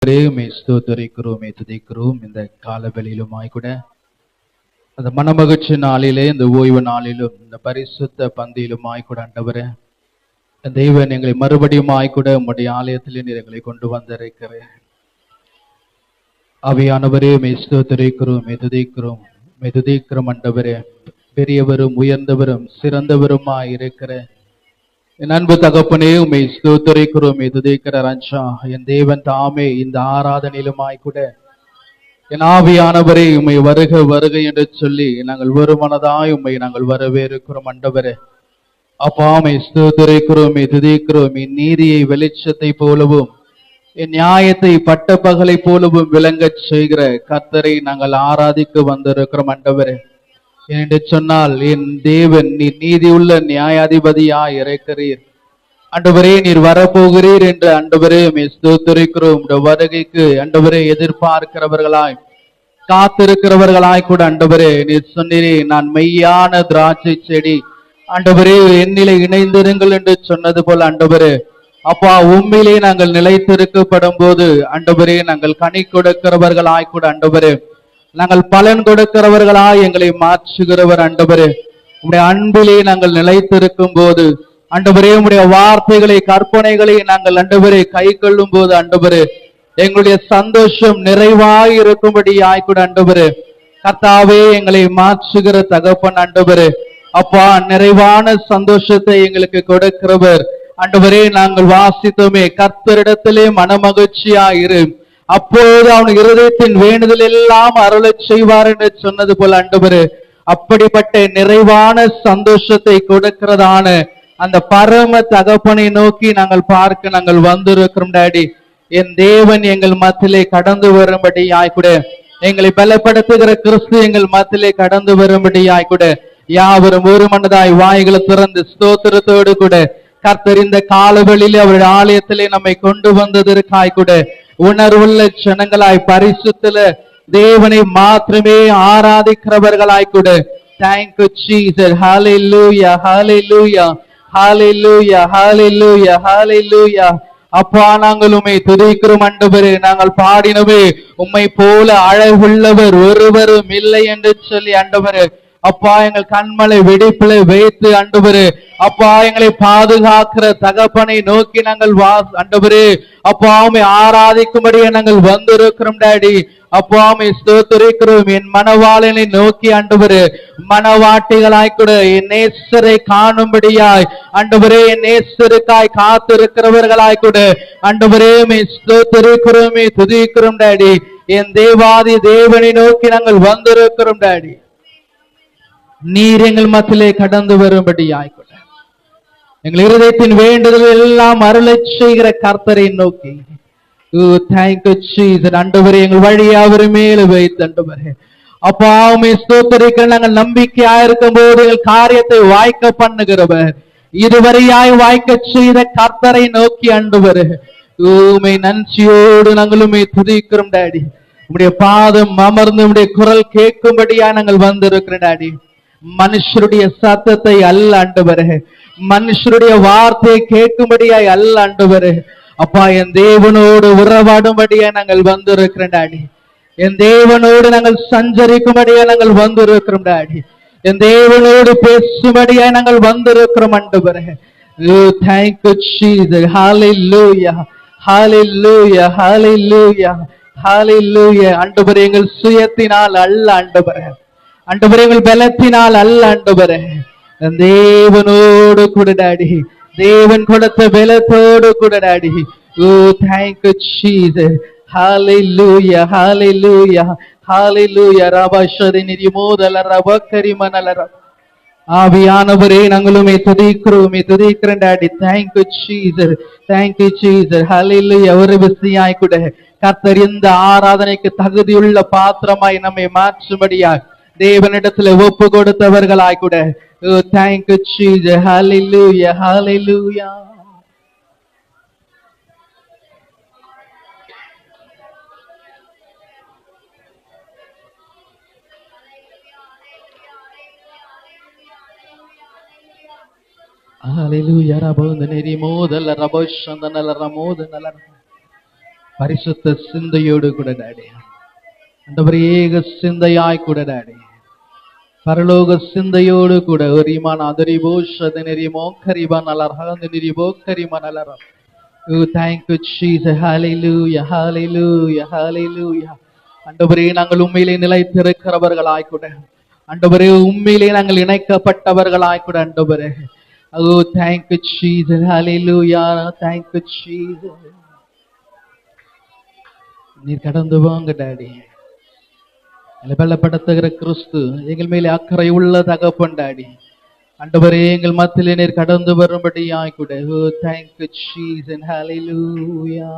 ஸ்தோத்தரிக்கிறோம், துதிக்கிறோம். இந்த காலவெளியிலுமாய் கூட அந்த மனமகிழ்ச்சி நாளிலே, இந்த ஓய்வு நாளிலும், இந்த பரிசுத்த பந்தியிலுமாய் கூட ஆண்டவரே, தெய்வன் எங்களை மறுபடியுமாய் கூட உம்முடைய ஆலயத்திலே நீர் எங்களை கொண்டு வந்திருக்கிறேன். ஆவியானவரே, ஸ்தோத்தரிக்கிறோம், துதிக்கிறோம் ஆண்டவரே. பெரியவரும் உயர்ந்தவரும் சிறந்தவருமாய் இருக்கிற என் அன்பு தகப்பனே, உம்மை ஸ்தோத்தரிக்கிறோம், துதிக்கிற ராஜா. என் தேவன் தாமே இந்த ஆராதனையிலுமாய் கூட என் ஆவியானவரே, உம்மை வருக வருக என்று சொல்லி நாங்கள் ஒரு மனதாய் உம்மை நாங்கள் வரவேற்கிறோம் ஆண்டவரே. அப்பா, உம்மை ஸ்தோத்தரிக்கிறோம், துதிக்கிறோம். என் நீதியை வெளிச்சத்தை போலவும் என் நியாயத்தை பட்ட பகலை போலவும் விளங்கச் செய்கிற கர்த்தரை நாங்கள் ஆராதிக்க வந்திருக்கிறோம் ஆண்டவரே. என்று சொன்னால் என் தேவன் நீர் நீதியுள்ள நியாயாதிபதியாய் இருக்கிறீர் ஆண்டவரே. நீர் வரப்போகிறீர் என்று ஆண்டவரே ஸ்தோத்திரிக்கிறோம். வருகைக்கு ஆண்டவரே எதிர்பார்க்கிறவர்களாய் காத்திருக்கிறவர்களாய் கூட ஆண்டவரே நீர் சொன்னீரே, நான் மெய்யான திராட்சை செடி ஆண்டவரே, என்னிலே இணைந்திருங்கள் என்று சொன்னது போல ஆண்டவரே, அப்பா உண்மையிலே நாங்கள் நிலைத்திருக்கப்படும் போது ஆண்டவரே நாங்கள் கனி கொடுக்கிறவர்களாய் கூட ஆண்டவரே, நாங்கள் பலன் கொடுக்கிறவர்களாய் எங்களை மாற்றுகிறவர் ஆண்டவரே. உம்முடைய அன்பிலே நாங்கள் நிலைத்திருக்கும் போது ஆண்டவரே, உம்முடைய வார்த்தைகளை கற்பனைகளை நாங்கள் ஆண்டவரே கை கொள்ளும் போது ஆண்டவரே, எங்களுடைய சந்தோஷம் நிறைவாய் இருக்கும்படி ஆய்கூட ஆண்டவரே. கர்த்தாவே, எங்களை மாற்றுகிற தகப்பன் ஆண்டவரே, அப்பா நிறைவான சந்தோஷத்தை எங்களுக்கு கொடுக்கிறவர் ஆண்டவரே. நாங்கள் வாசித்தோமே, கர்த்தரிடத்திலே மனமகிழ்ச்சியாயிரு, அப்போது அவன் இருதயத்தின் வேண்டுதல் எல்லாம் அருளச் செய்வார் என்று சொன்னது போல ஆண்டவரே, அப்படிப்பட்ட நிறைவான சந்தோஷத்தை கொடுக்கிறதான அந்த பரம தகப்பனை நோக்கி நாங்கள் பார்க்க நாங்கள் வந்திருக்கிறோம் டாடி. என் தேவன் எங்கள் மத்திலே கடந்து வரும்படி ஆய்கூட, எங்களை பலப்படுத்துகிற கிறிஸ்து எங்கள் மத்திலே கடந்து வரும்படி ஆய்கூட, யாவரும் ஒரு மனதாய் வாய்களை திறந்து ஸ்தோத்திரத்தோடு கூட கர்த்தர் இந்த காலவெளியிலே அவருடைய ஆலயத்திலே நம்மை கொண்டு வந்ததற்காய் கூட உணர்வுள்ள ஜனங்களாய் பரிசுத்தல தேவனை மாத்திரமே ஆராதிக்கிறவர்களாய் கூட. Thank you Jesus. Hallelujah, hallelujah, hallelujah, hallelujah, hallelujah. அப்பா, நாங்கள் உம்மை துதிக்கிறோம் ஆண்டவரே. நாங்கள் பாடினவே, உம்மை போல அழகுள்ளவர் ஒருவரும் இல்லை என்று சொல்லி ஆண்டவரே, அப்பா எங்கள் கண்மலை வெடிப்பில வைத்து ஆண்டவரே, அப்பா எங்களை பாதுகாக்கிற தகப்பனை நோக்கி நாங்கள் ஆண்டவரே, அப்பா உம்மை ஆராதிக்கும்படியே நாங்கள் வந்திருக்கிறோம் டாடி. அப்பா உம்மை ஸ்தோத்திரிக்கிறோம். என் மனவாளனை நோக்கி ஆண்டவரே, மனவாட்டிகளாய் கூட என் நேசரை காணும்படியாய் ஆண்டவரே, என் நேசருக்காய் காத்திருக்கிறவர்களாய் கூட ஆண்டவரே உம்மை ஸ்தோத்திரிக்கிறோம், துதிக்கிறோம் டாடி. என் தேவாதி தேவனை நோக்கி நாங்கள் வந்திருக்கிறோம் டாடி. நீர் எங்கள் மத்திலே கடந்து வரும்படி ஆய்கொள்ள, எங்கள் இருதயத்தின் வேண்டுதல் எல்லாம் அருளச் செய்கிற கர்த்தரை நோக்கி ஆண்டவரே, எங்கள் வழியாவரு மேல வைத்து ஆண்டவரே, அப்பா உம்மை ஸ்தோத்திரிக்க நாங்கள் நம்பிக்கையா இருக்கும் போது எங்கள் காரியத்தை வாய்க்க பண்ணுகிறவர், இதுவரையாய் வாய்க்க செய்த கர்த்தரை நோக்கி ஆண்டவரே, உம்மை நன்றியோடு நாங்கள் உம்மை துதிக்கிறோம் டாடி. உம்முடைய பாதம் அமர்ந்து உம்முடைய குரல் கேட்கும்படியா நாங்கள் வந்திருக்கிறோம் டாடி. மனுஷருடைய சத்தத்தை அல்ல ஆண்டவரே, மனுஷருடைய வார்த்தையை கேட்கும்படியாய் அல்ல ஆண்டவரே, அப்பா என் தேவனோடு உறவாடும்படியா நாங்கள் வந்திருக்கிறோம் டாடி. என் தேவனோடு நாங்கள் சஞ்சரிக்கும்படியா நாங்கள் வந்திருக்கிறோம் டாடி. என் தேவனோடு பேசும்படியா நாங்கள் வந்திருக்கிறோம் ஆண்டவரே. Thank you Jesus. Hallelujah, hallelujah, hallelujah, hallelujah. ஆண்டவரே, எங்கள் சுயத்தினால் அல்ல ஆண்டவரே, ஆண்டவரே எங்கள் பலத்தினால் அல்ல ஆண்டவரே, தேவனோடு கூட டாடி, தேவன் கொடுத்த பலத்தோடு கூட daddy. Oh thank you Jesus. Hallelujah, hallelujah, hallelujah. ரபஷரி நிரிமோதல ரபக்கரி மனலர. ஆவியானவரே, நாங்களுமே துதிக்கிறோம் daddy. Thank you Jesus, thank you Jesus. Hallelujah. ஒரு விசையாய் கூட கர்த்தர் இந்த ஆராதனைக்கு தகுதியுள்ள பாத்திரமாய் நம்மை மாற்றும்படியாய் தேவனிடத்துல ஒப்பு கொடுத்தவர்களாய் கூட. Thank you Jesus. Hallelujah, hallelujah. ஹல்லேலூயா. ரபோந்தனரி மோதல ரபோஷந்தனல ரமோதனல பரிசுத்த சிந்தையோடு கூட டாடி ஆண்டவரே, ஏக சிந்தையாய் கூட டாடி, பரலோக சிந்தையோடு கூட ஒரிமான் அதரிபோ ஷதனரிமோ கரிபான் அலர்ஹான் நிரிபோ கரிமான் அலரம். Oh, thank you, Jesus. Hallelujah, hallelujah, hallelujah. ஆண்டவரே, நாங்கள் உண்மையிலே நிலைத்திருக்கிறவர்களாய் கூட, ஆண்டவரே உண்மையிலே நாங்கள் இணைக்கப்பட்டவர்களாய் கூட ஆண்டவரே. Oh, thank you, Jesus. Hallelujah, thank you, Jesus. நீர் கடந்து வாங்க டாடி. பலப்படுத்துகிற கிறிஸ்து, எங்கள் மேலே அக்கறை உள்ள தகப்பன் டாடி, ஆண்டவரே எங்கள் மத்தியிலே நீர் கடந்து வரும்படியாய் கூட. Oh, thank you, Jesus. Hallelujah,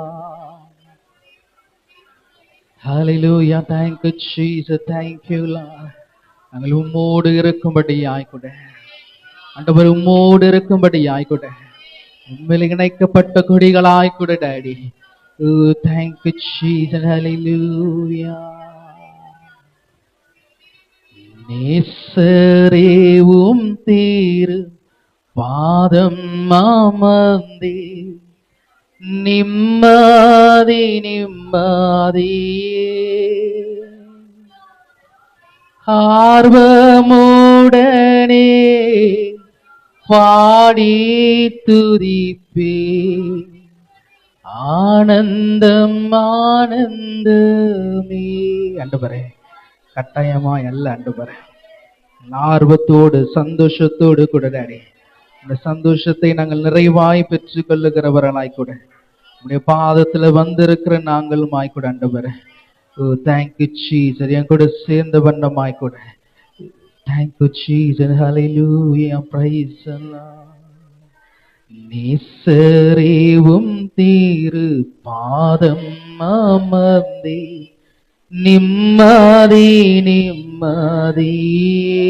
hallelujah, thank you, Jesus. Thank you, Lord. நாங்கள் உம்மோடு இருக்கும்படியாய் கூட ஆண்டவரே, உம்மோடு இருக்கும்படியாய் கூட, உண்மையிலே இணைக்கப்பட்ட கொடிகளாய் கூட daddy. Oh, thank you, Jesus. Hallelujah. நேசரேவும் தீரு பாதம் அமர்ந்தே நிம்மதி நிம்மதியே ஆர்வமுடனே பாடி துதிப்பே ஆனந்தம் ஆனந்தமே. ஆண்டவரே, கட்டாயமா அல்ல ஆண்டவரே, ஆர்வத்தோடு சந்தோஷத்தோடு கூட டாடி, இந்த சந்தோஷத்தை நாங்கள் நிறைவாய் பெற்றுக் கொள்ளுகிறவர்களாய் கூட உடைய பாதத்துல வந்திருக்கிற நாங்களும் ஆய்கூட ஆண்டவரே. ஓ, தேங்க்யூ ஜீசஸ். என் கூட சேர்ந்த வண்ணமாய் கூட. Thank you Jesus. Hallelujah, praise the Lord. நேசரேவும் தீரு பாதம் அமர்ந்தே நிம்மதி நிம்மதியே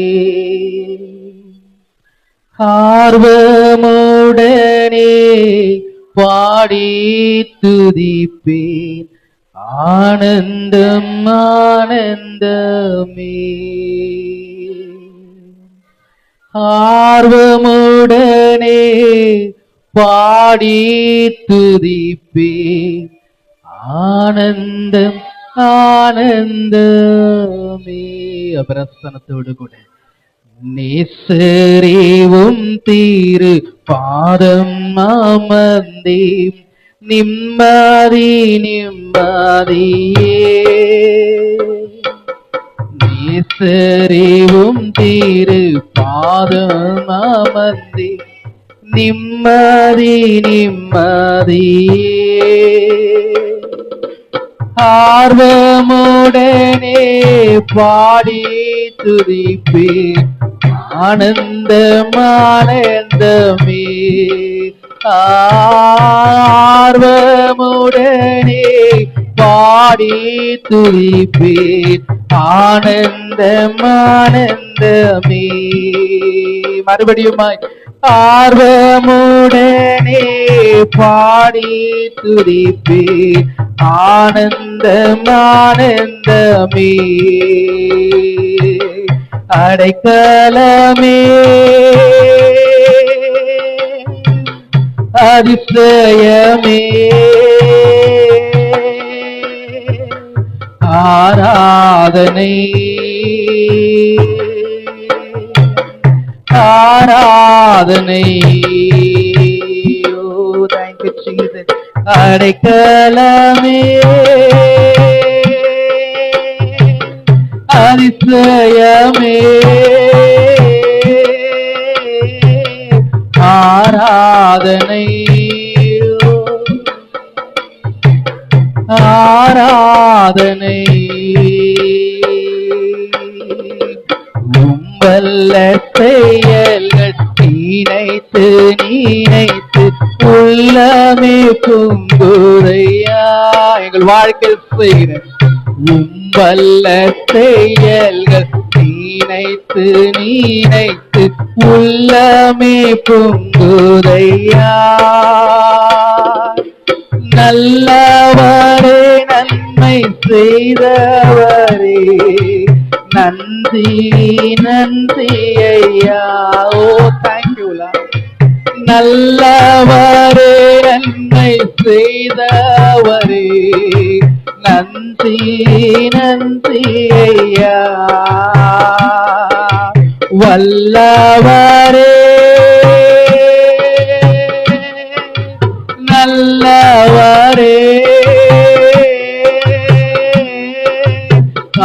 ஆர்வமுடனே பாடி துதிப்பேன் ஆனந்தம் ஆனந்தமே. ஆர்வமுடனே பாடி துதிப்பேன் ஆனந்தம் ஆனந்தமே. பிரசனத்தோடு கூட நேசரேவும் தீரு பாதம் அமர்ந்தே நிம்மதி நிம்மதியே நேசரேவும் தீரு பாதம் அமர்ந்தே நிம்மதி நிம்மதியே ஆர்வமுடனே பாடி துதிப்பேன் ஆனந்தம் ஆனந்தமே. ஆர்வமுடனே பாடி துதிப்பேன் ஆனந்தம் ஆனந்தமே. மறுபடியுமாய் ஆர்வமுடனே பாடி துதிப்பேன் ஆனந்தம் ஆனந்தமே. அடைக்கலமே அதிசயமே ஆராதனை ஆராதனை. ஓ, தேங்க்யூ ஜீசஸ். அடைக்கலமே அதிசயமே ஆராதனை ஆராதனை. உம்பல்ல செயல்கள் நினைத்து நினைத்து உள்ளமே பொங்குதையா. எங்கள் வாழ்க்கையில் செய்கிற உம்பல்ல செயல்கள் நினைத்து நினைத்து உள்ளமே பொங்குதையா. நல்லவரே நன்மை செய்தவரே நன்றி நன்றி ஐயா. ஓ, தேங்க்யூ. நல்லவரே நன்மை செய்தவரே நன்றி நன்றி ஐயா. வல்லவரே நல்லவரே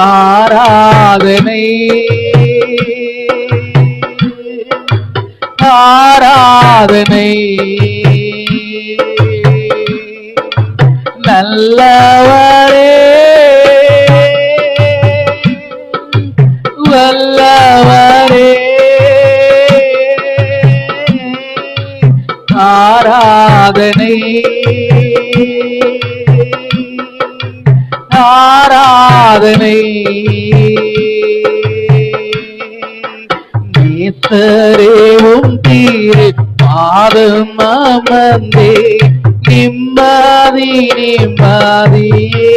ஆராதனை ஆராதனை. நல்லவரே வல்லவரே ஆராதனை ஆராதனை. நேசரேவும் தீரு பாதம் அமர்ந்தே நிம்மதி நிம்மதியே.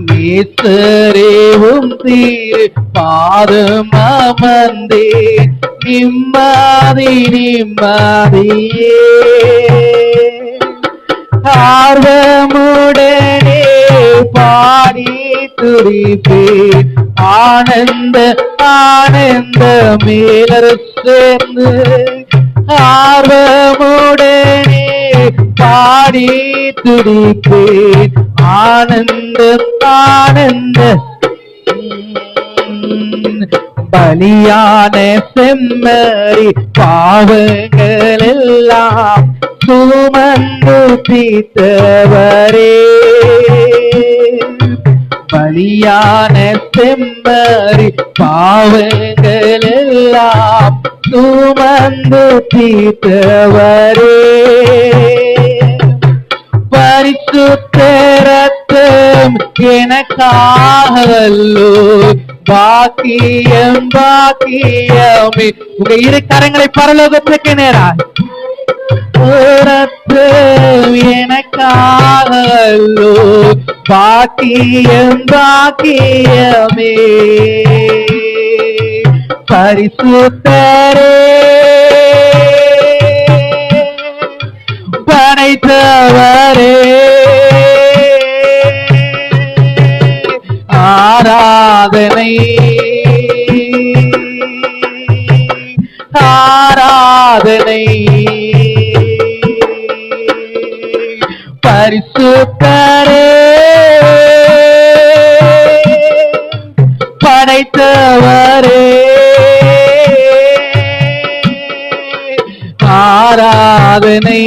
நேசரேவும் தீரு பாதம் அமர்ந்தே நிம்மதி நிம்மதியே. ஆர்வமுடனே பாடி துதிப்பேன் ஆனந்த ஆனந்த மேலர் சேர்ந்து. ஆர்வமுடனே பாடி துதிப்பேன் ஆனந்த ஆனந்த. பலியான செம்மறி பாவங்கள் எல்லாம் சுமந்து தீர்த்தவரே. பலியான செம்மறி பாவங்கள் எல்லாம் சுமந்து தீர்த்தவரே. பரிசுத்த ரத்தம் எனக்காகவல்லோ பாக்கியம் பாக்கியமே. உங்க இரு கரங்களை பரலோகத்துக்கு நேராக. ரத்தம் எனக்காகவல்லோ பாக்கியம் பாக்கியமே. பரிசுத்தரே படைத்தவரே ஆராதனை ஆராதனை. பரிசுத்தரே படைத்தவரே ஆராதனை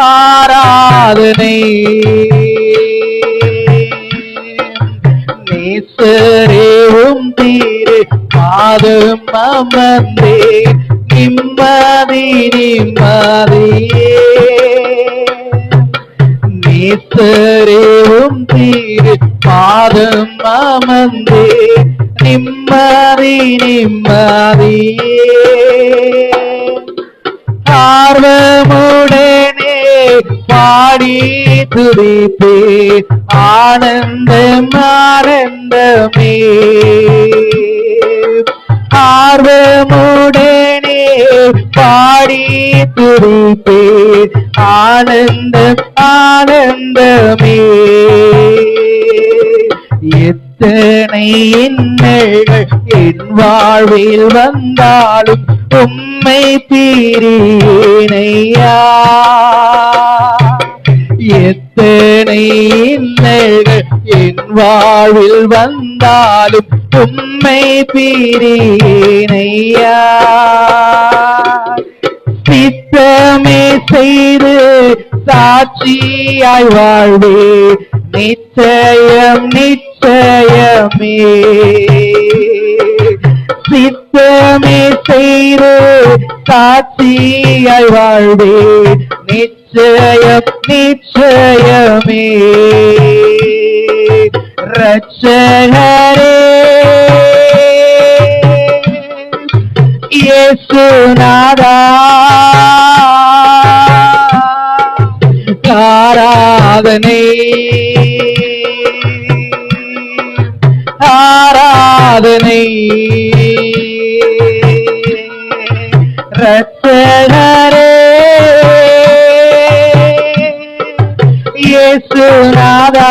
ஆராதனை. நேசரேவும் தீரு பாதம் அமர்ந்தே நிம்மதி நிம்மதியே. நேசரேவும் தீரு பாதம் அமர்ந்தே நிம்மதி நிம்மதியே. ஆர்வமுடனே பாடி துதிப்பேன் ஆனந்தம் ஆனந்தமே. ஆர்வமுடனே பாடி துதிப்பேன் ஆனந்தம் ஆனந்தமே. எத்தனை இன்னல்கள் என் வாழ்வில் வந்தாலும் உம்மை பிரியேனையா. எத்தனை இன்னல்கள் என் வாழ்வில் வந்தாலும் உம்மை பிரியேனையா. சித்தமே செய்து சாட்சியாய் வாழ்வே நிச்சயம் நிச்சயமே. சித்தமே செய்து சாட்சியாய் வாழ்வே நிச்சயம் நிச்சயமே. ரட்சகரே இயேசுநாதா ஆராதனை ஆராதனை ரட்சகரே இயேசுநாதா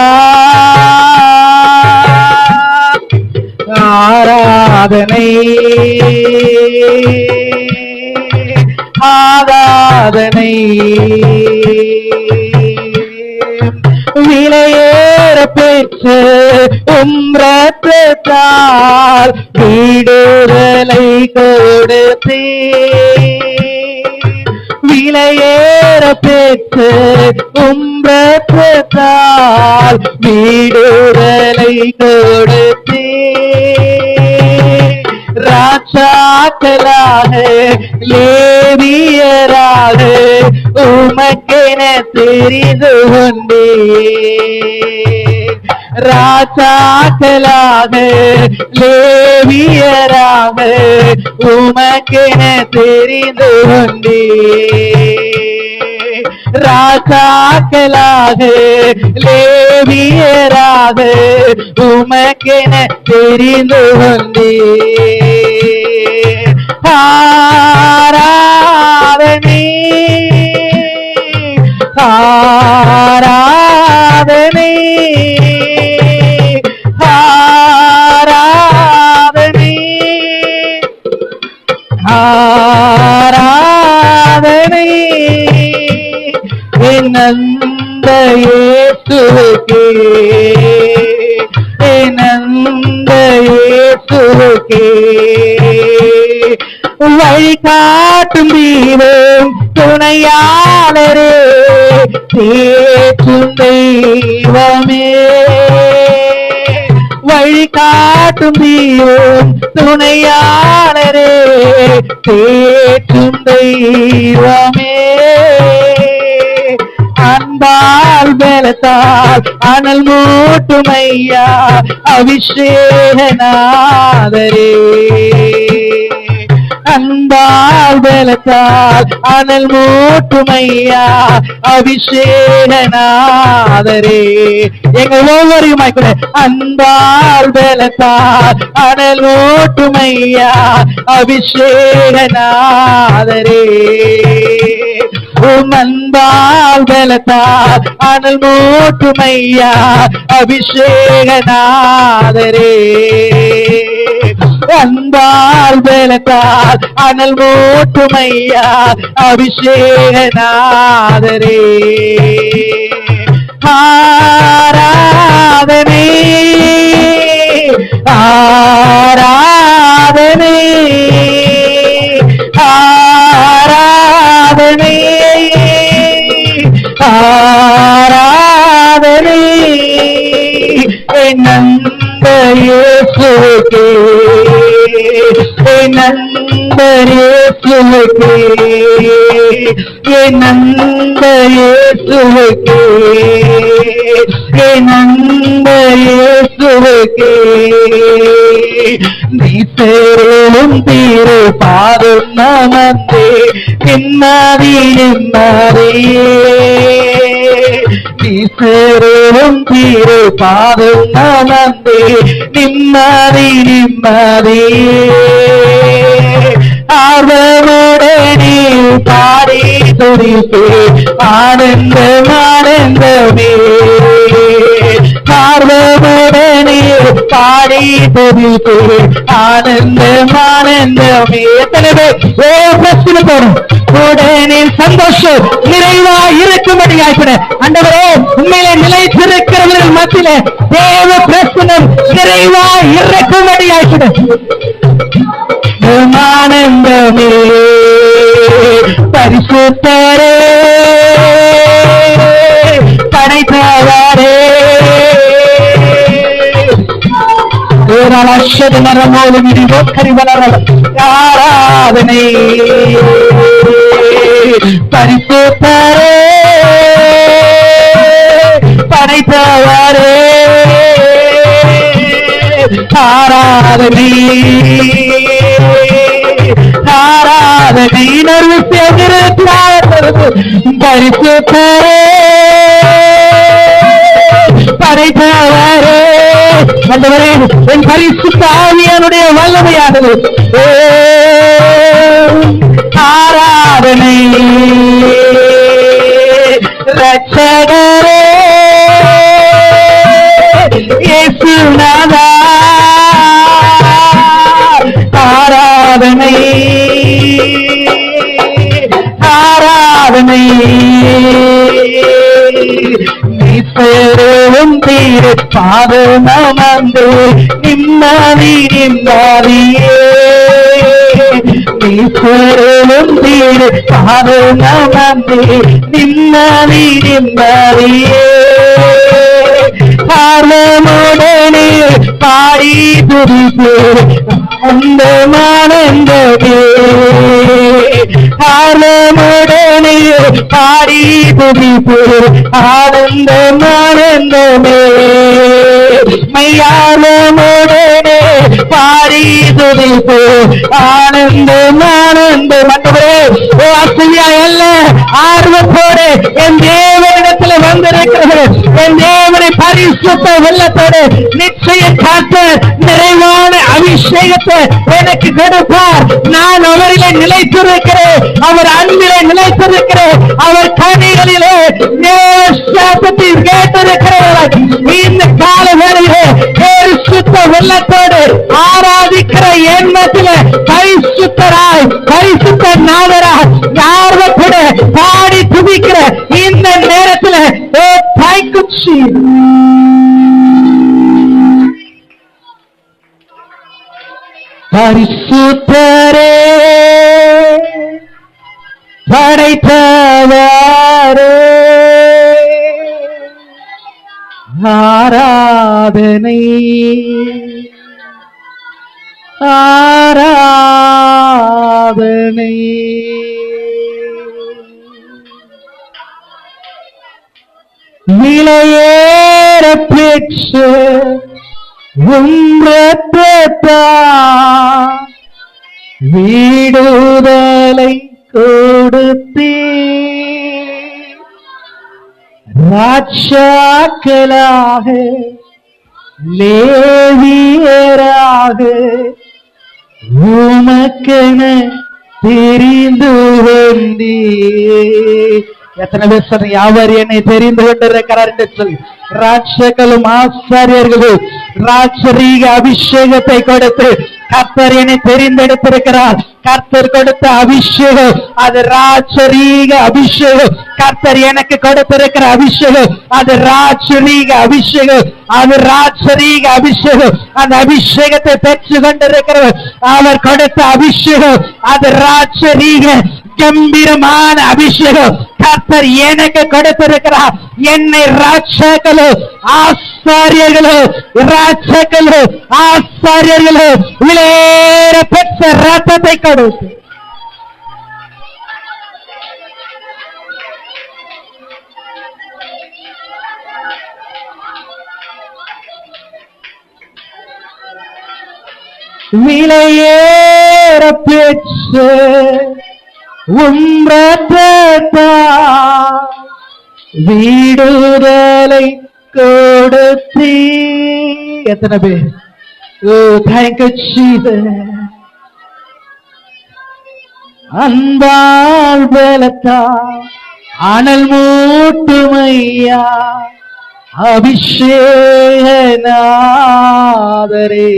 ஆராதனை ஆராதனை விலையேற பெற்று ரத்தத்தால் விடுதலை கொடுத்தே விலையேற பெற்று ரத்தத்தால் விடுதலை கொடுத்தே ராஜாக்களாக லேவியராக உமக்கென தெரிந்து கொண்டே ராஜாக்களாக லேவியராக உமக்கென தெரிந்து கொண்டே ராஜாக்களாக லேவியராக உமக்கென தெரிந்து கொண்டே ஆராதனை ஆராதனை ஆராதனை ஆராதனை நந்த இயேசுவுக்கே நந்த இயேசுவுக்கே வழிகாட்டும் தீபம் துணையாளரே தேற்றும் தெய்வமே வழிகாட்டும் தீபம் துணையாளரே தேற்றும் தெய்வமே அன்பால் பலத்தால் அனல் மூட்டுமையா அபிஷேகநாதரே அன்பால் பலத்தால் அனல் மூட்டுமையா அபிஷேகநாதரே எங்கள் ஒவ்வொருமாய் கூட அன்பால் பலத்தால் அனல் மூட்டுமையா அபிஷேகநாதரே அன்பால் பலத்தால் அனல் மூட்டுமையா அபிஷேகநாதரே அன்பால் பலத்தால் அனல் மூட்டுமையா அபிஷேகநாதரே ஆராதனை ஆராதனை ஆராதனை ஆராதனை நந்த இயேசுவுக்கே நந்த இயேசுவுக்கே நந்த இயேசுவுக்கே நந்த இயேசுவுக்கே நீ சேரும் தீரு பாதும் நமந்தே நிம்மதி நிம்மதியே நீ சேரும் தீரு பாதும் நமந்தே நிம்மதி நிம்மதியே ஆர்வமுடனே பாடி துதிப்பே ஆனந்தம் ஆனந்தமே ஆர்வமுடனே பாடி துதிப்பே ஆனந்தம் ஆனந்தமே எத்தனை பேர் பிரச்சனை போடும் உடனே சந்தோஷம் நிறைவா இருக்கும்படியாய் கூட ஆண்டவரே உண்மையிலே நிலைத்திருக்கிறவர்கள் மத்தியிலே தேவ பிரச்சனை நிறைவா இருக்கும்படியாய் கூட ஆனந்தமே பரிசுத்தரே படைத்தவரே ஆராதனை பரிசுத்தரே படைத்தவரே ஆராதனை ஆராதனை பரிசுத்தரே படைத்தவரே ஆண்டவரே என் பரிசுத்த ஆவியானுடைய வல்லமையானது ஆராதனை ஆராதனை ரட்சகரே இயேசுநாதா ஆராதனை ஆராதனை நீரும் தீரு பாதமந்து நிம்மதி நிம்மதியே நீரும் தீரு பாதமந்து நிம்மதி நிம்மதியே ஆர்வமுடனே பாடி துதிப்பு அந்த மானந்தே ஆர்வமுடனே பாடி துதிப்பு ஆனந்த மானந்தமே மையாளமுடனே பாடி துதிப்பு ஆனந்த மானந்தம் ஆசிரியா அல்ல ஆர்வத்தோடு என் தேவனிடத்தில் வந்திருக்கிறது என் தேவனை பரிசுத்த வெள்ளத்தோடு நிச்சய காத்த நிறைவான அபிஷேகத்தை எனக்கு கொடுப்பார் நான் அவரிலே நிலைத்திருக்கிறேன் அவர் அன்பிலே நிலைத்திருக்கிறேன் அவர் கனிகளிலே நேசத்தில் கேட்டிருக்கிறவர்கள் இந்த கால வேளையிலே பரிசுத்த வெள்ளத்தோடு ஆராதிக்கிற எண்ணத்திலே பரிசுத்தராய் பரிசுத்த நாதராய் ஆர்வத்தோட பாடி துதிக்கிற இந்த நேரத்தில் பரிசுத்தரே படைத்தவரே ஆராதனை ஆராதனை விலையேற பெற்று வீடுதலை கொடுத்தே ராட்சாக்களாக லேவியராக உமக்கென தெரிந்து வந்தே. எத்தனை பேர் சொல்ற யாவர் என்னை தெரிந்து கொண்டிருக்கிறார் என்று சொல்லி ராட்சகளும் ஆசாரியர்களும் ராட்சரீக அபிஷேகத்தை கொடுத்து கர்த்தர் என்னை தெரிந்தெடுத்திருக்கிறார். கர்த்தர் கொடுத்த அபிஷேகம் அது ராட்சரீக அபிஷேகம். கர்த்தர் எனக்கு கொடுத்திருக்கிற அபிஷேகம் அது ராட்சரீக அபிஷேகம். அது ராட்சரீக அபிஷேகம். அந்த அபிஷேகத்தை பெற்று கொண்டிருக்கிறவர் அவர் கொடுத்த அபிஷேகம் அது ராட்சரீக கம்பீரமான அபிஷேகம். கர்த்தர் எனக்கு கொடுத்திருக்கிறார். என்னை ராட்சகளோ ஆசாரியர்களோ ராட்சகளோ ஆசாரியர்களோ விலையேற பெற்ற ரத்தத்தை கொடுத்து விலையேற பெற்ற வீடுதலை கொடுத்தீ. எத்தனை பேர் அன்பால் பலத்தா அனல் மூட்டுமையா அபிஷேகநாதரே.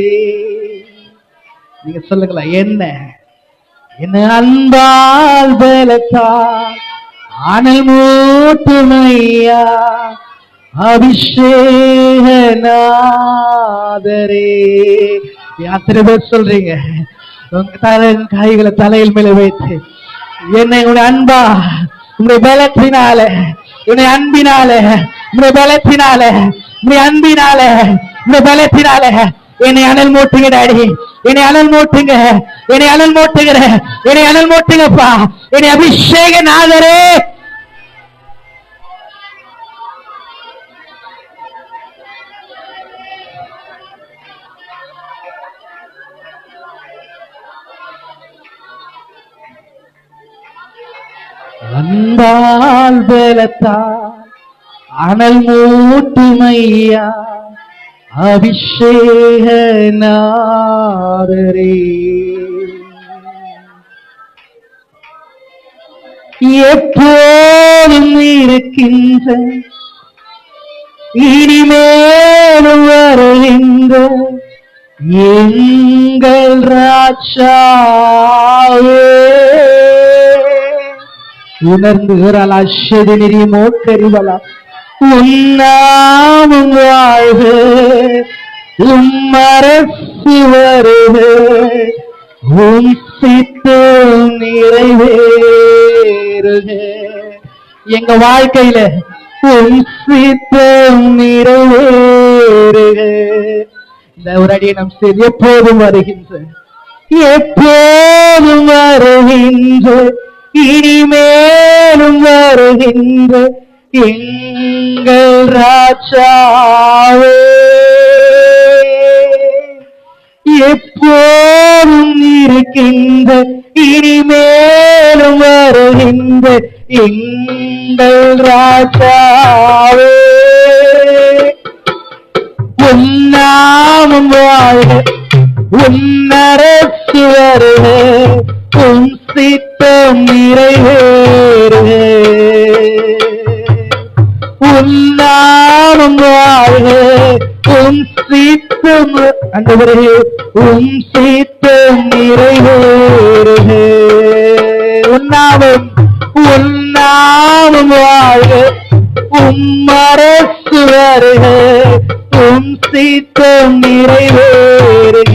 நீங்க சொல்லுங்களா என்ன என்ன அன்பால் பலத்தா அனல் மூட்டுமையா அபிஷேகநாதரே. அத்தனை பேர் சொல்றீங்க உங்க கைகளை தலையில் மேல வைத்து என்னை உங்களுடைய அன்பா உங்களுடைய பலத்தினால உன்னுடைய அன்பினால உங்களுடைய பலத்தினால உங்களுடைய அன்பினால உங்களுடைய பலத்தினால என்னை அனல் மூட்டுங்க டாடி. என்னை அனல் மூட்டுங்க என்னை அனல் மூட்டுகிற என்னை அனல் மூட்டுங்கப்பா என்னை அபிஷேகநாதரே. அன்பால் பலத்தால் அனல் மூட்டுமையா அபிஷேகநாதரே. எப்போதும் இருக்கின்ற இனிமேலும் வருகின்ற எங்கள் ராஜாவே. உணர்ந்துகிறாள் அஷதி நெறி மோக்கறிவளா உன்னாமும் வாழ்க உம்மரசு வருக உம் சித்தம் நிறைவேறுக. எங்க வாழ்க்கையில உம் சித்தம் நிறைவேறுக. இந்த ஒரு அடியை நாம் செய்து எப்போதும் வருகின்ற எப்போதும் வருகின்ற இனிமேலும் வருகின்ற எங்கள் ராஜாவே. எப்போதும் இருக்கின்ற இனிமேலும் வருகின்ற எங்கள் ராஜாவே. உன்னாமும் வாழ்க உன்னரசு வருக உம் சித்தம் நிறைவேறுக. உன்னாமும் வாழ்க உம் சித்தம் ஆண்டவரே உம் சித்தம் நிறைவேறுக. உன்னாமும் உன்னாமும் வாழ்க உம்மரசு வருக உம் சித்தம் நிறைவேறுக.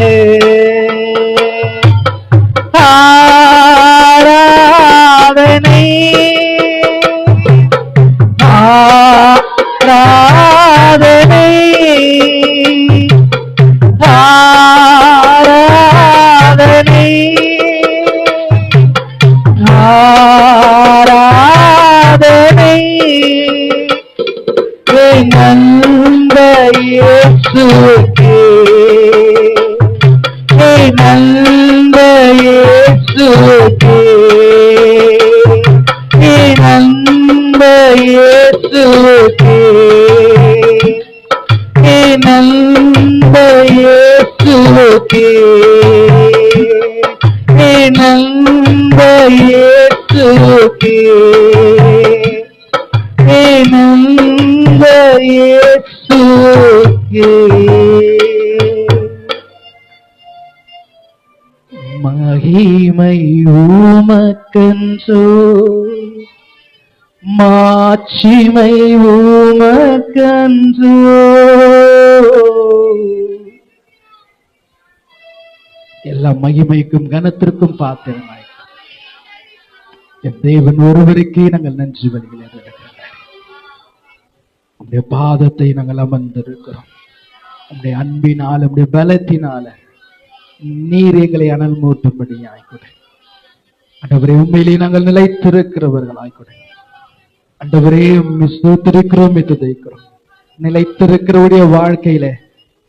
ஆராதனை ஆராதனை ஆராதனை ஆராதனை நந்த இயேசுவுக்கே நந்த இயேசுவுக்கே நந்த இயேசுவுக்கே நந்த இயேசுவுக்கே நந்த இயேசுவுக்கே நந்த இயேசுவுக்கே. மகிமை உமக்கென்றோ மாட்சிமை உமக்கென்றோ. எல்லா மகிமைக்கும் கனத்திற்கும் பாத்திரமாய் என் தேவன் ஒருவருக்கே நாங்கள் நன்றி வழிகளை உடைய பாதத்தை நாங்கள் அமர்ந்திருக்கிறோம். உடைய அன்பினால உடைய பலத்தினால நீர் எங்களை அனல் மூட்டும்படி ஆய்கொடு ஆண்டவரே. உண்மையிலே நாங்கள் நிலைத்திருக்கிறவர்கள் ஆய்கொடு ஆண்டவரே. ஸ்தோத்திரிக்கிறோம் துதிக்கிறோம். நிலைத்திருக்கிறவருடைய வாழ்க்கையில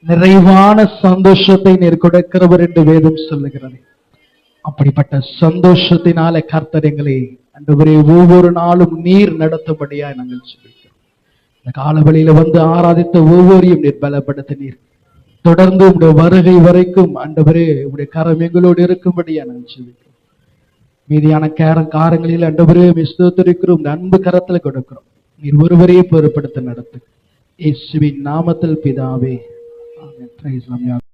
நிறைவான சந்தோஷத்தை நீர் கொடுக்கிறவர் என்று வேதம் சொல்லுகிறது. அப்படிப்பட்ட சந்தோஷத்தினால கர்த்தர் எங்களை ஆண்டவரே ஒவ்வொரு நாளும் நீர் நடத்தும்படியா நாங்கள் சொல்லிக்கிறோம். இந்த காலவெளியில வந்து ஆராதித்த ஒவ்வொருவரையும் நீர் பலப்படுத்தினீர். தொடர்ந்து உடைய வருகை வரைக்கும் ஆண்டவரே உடைய கரம் எங்களோடு இருக்கும்படியா நாங்கள் சொல்லிக்கிறோம். மீதியான காரங்களில் ஆண்டவரே ஸ்தோத்திரிக்கிறோம். அன்பு கரத்துல கொடுக்கிறோம். நீர் ஒருவரையே பொறுப்படுத்த நடத்து. இயேசுவின் நாமத்தில் பிதாவே. ஆமென்.